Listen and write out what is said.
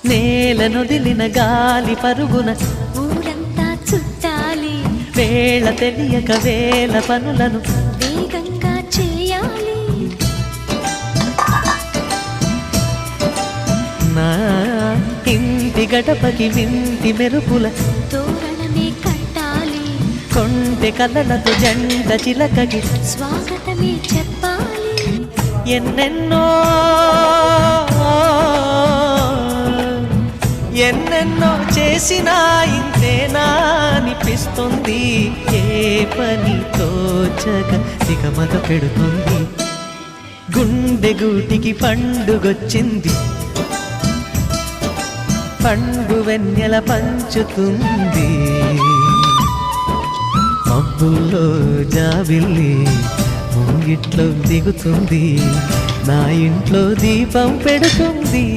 నేలనొదిలిన గాలి పరుగున ఊరంతా చుట్టాలి, వేళ తెలియక వేల పనులను వేగంగా చేయాలి. నా ఇంటి గడపకి వింటి మెరుపుల తోరణమే కట్టాలి, కొంటె కలలతో జంట చిలకకి స్వాగతమే చెప్పాలి. ఎన్నెన్నో ఎన్నెన్నో చేసినా ఇంతేనా అనిపిస్తుంది. ఏ పని తోచక దిగమగ పెడుతుంది. గుండె గూటికి పండుగొచ్చింది, పండు వెన్నెల పంచుతుంది. మబ్బుల్లో జాబిల్లి ముంగిట్లో దిగుతుంది, నా ఇంట్లో దీపం పెడుతుంది.